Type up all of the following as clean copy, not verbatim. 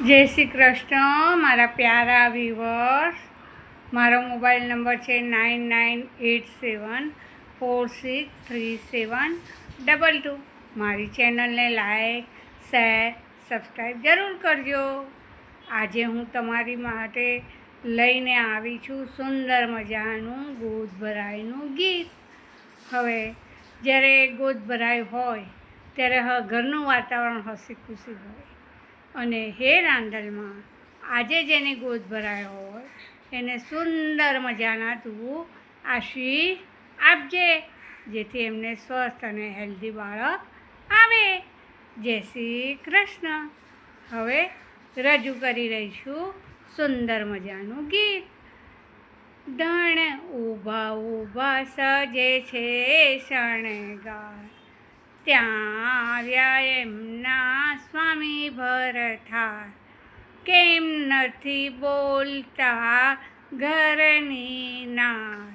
જય શ્રી કૃષ્ણ મારા પ્યારા વ્યુઅર્સ. મારો મોબાઈલ નંબર છે 9987463722. મારી ચેનલને લાઈક, શેર, સબસ્ક્રાઈબ જરૂર કરજો. આજે હું તમારી માટે લઈને આવી છું સુંદર મજાનું ગોદ ભરાઈનું ગીત. હવે જ્યારે ગોદ ભરાઈ હોય ત્યારે ઘરનું વાતાવરણ હસી ખુશી હોય અને હે રાંદલમાં આજે જેને ગોદ ભરાય હોય એને સુંદર મજાના તું આશીષ આપજે, જેથી એમને સ્વસ્થ અને હેલ્ધી બાળક આવે. જય શ્રી કૃષ્ણ. હવે રજૂ કરી રહીશું સુંદર મજાનું ગીત. ધણ ઊભા ઊભા સજે છે શણગાર, ત્યાં આવ્યા એમના સ્વામી ભરથાર. કેમ નથી બોલતા ઘરની નાર,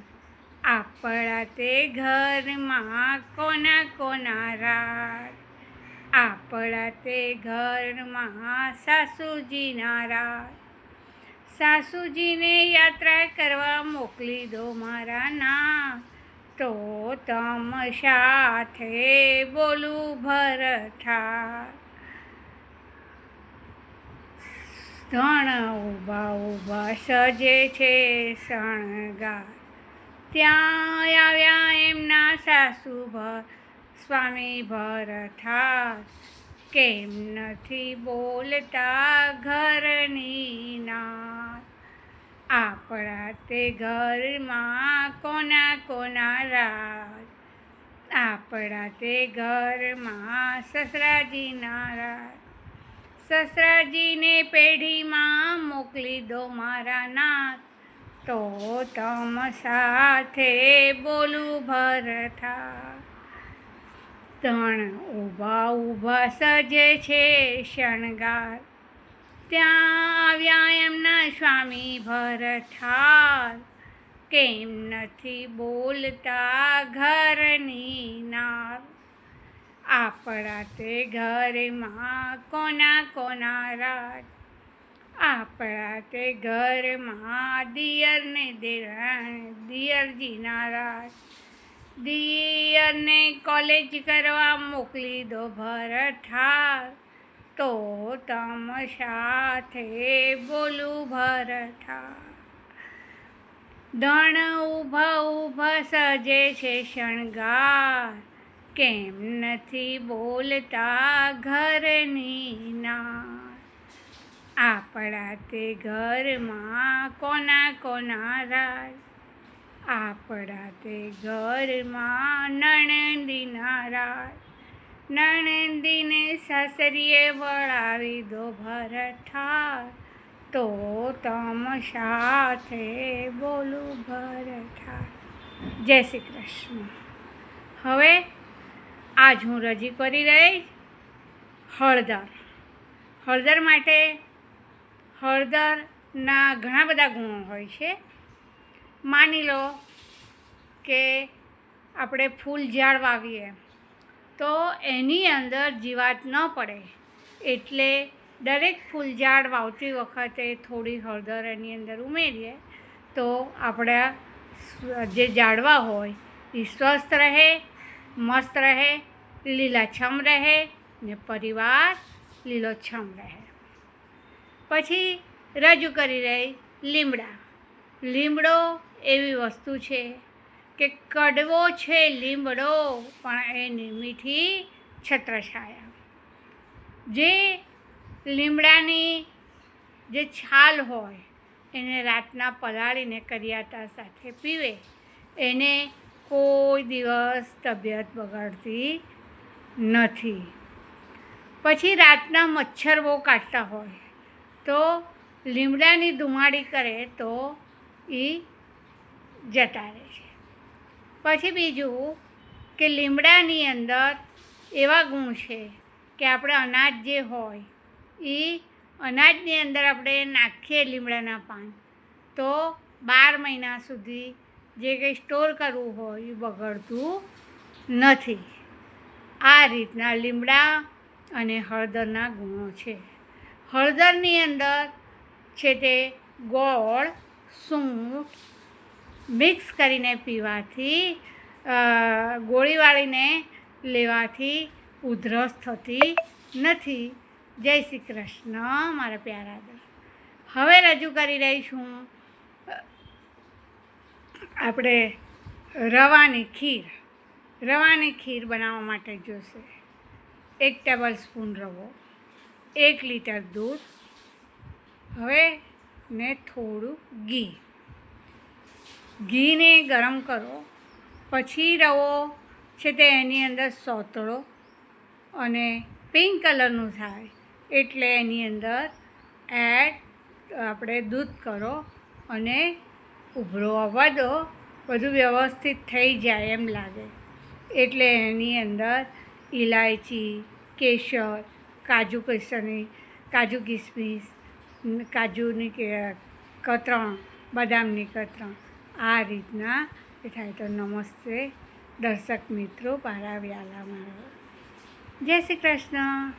આપણા તે ઘરમાં કોના કોના રાજ. આપણા તે ઘરમાં સાસુજીના રાજ. સાસુજીને યાત્રા કરવા મોકલી દો મારા નાથ, તો તમ સાથે બોલું ભરથાર. ધણ ઊભા ઊભા સજે છે શણગાર, ત્યાં આવ્યા એમના સાસુ સ્વામી ભરથાર. કેમ નથી બોલતા ઘરની નાર, આપણા તે ઘરમાં કોના કોના રાજ. આપણા તે ઘરમાં સસરાજીના રાજ. સસરાજીને પેઢીમાં મોકલી દો મારા નાથ, તો તમ સાથે બોલું ભરથાર. ધણ ઊભા ઊભા સજે છે શણગાર, ત્યાં આવ્યા એમના સ્વામી ભરથાર. કેમ નથી બોલતા ઘરની નાર, આપણા તે ઘરમાં કોના કોના રાજ. આપણા તે ઘરમાં દિયરને દિયરજીના રાજ. દિયરને કોલેજ કરવા મોકલી દો ભરથાર, તો તમ સાથે બોલું ભરથાર. ધણ ઊભા ઊભા સજે છે શણગાર, કેમ નથી બોલતા ઘરની નાર. આપણા તે ઘરમાં કોના કોના રાજ. આપણા તે ઘરમાં નણંદીના રાજ. નણંદીને સાસરીએ વળાવી દો ભરથાર, તો તમ સાથે બોલું ભરથાર. જય શ્રી કૃષ્ણ. હવે આજ હું રજૂ કરી રહી હળદર. હળદર માટે હળદરના ઘણા બધા ગુણો હોય છે. માની લો કે આપણે ફૂલ ઝાડ વાવીએ તો એની અંદર જીવાત ન પડે એટલે દરેક ફૂલ ઝાડ વાવતી વખતે થોડી હળદર એની અંદર ઉમેરીએ તો આપણા જે ઝાડવા હોય એ સ્વસ્થ રહે, મસ્ત રહે, લીલાછમ રહે ને પરિવાર લીલોછમ રહે. પછી રજૂ કરી રહી લીમડા. લીમડો એવી વસ્તુ છે કે કડવો છે લીમડો, પણ એની મીઠી છત્રછાયા. જે લીમડાની જે છાલ હોય એને રાતના પલાળીને કરિયાતા સાથે પીવે એને કોઈ દિવસ તબિયત બગાડતી નથી. પછી રાતના મચ્છર બહુ કાટતા હોય તો લીમડાની ધુમાડી કરે તો એ જતા રહે છે. પછી બીજું કે લીમડાની અંદર એવા ગુણ છે કે આપણે અનાજ જે હોય એ અનાજની અંદર આપણે નાખીએ લીમડાના પાન તો 12 મહિના સુધી જે કંઈ સ્ટોર કરવું હોય એ બગડતું નથી. આ રીતના લીમડા અને હળદરના ગુણો છે. હળદરની અંદર છે તે ગોળ સૂંઠ મિક્સ કરીને પીવાથી ગોળી વાળીને લેવાથી ઉધરસ થતી નથી. જય શ્રી કૃષ્ણ મારા પ્યારા દોસ્ત. હવે રજૂ કરી રહી છું આપણે રવાની ખીર. રવાની ખીર બનાવવા માટે જોશે 1 ટેબલ સ્પૂન રવો, 1 લીટર દૂધ, હવે ને થોડું ઘીને ગરમ કરો. પછી રવો છે તે એની અંદર સોતળો અને પિંક કલરનું થાય એટલે એની અંદર આપણે દૂધ કરો અને ઉભરો આવવા દો. બધું વ્યવસ્થિત થઈ જાય એમ લાગે એટલે એની અંદર ઇલાયચી, કેસર, કાજુ કિસમિસ, કાજુની કતરણ, બદામની કતરણ આ રીતના એ થાય. તો નમસ્તે દર્શક મિત્રો, પારા વ્યાલા મારો. જય શ્રી કૃષ્ણ.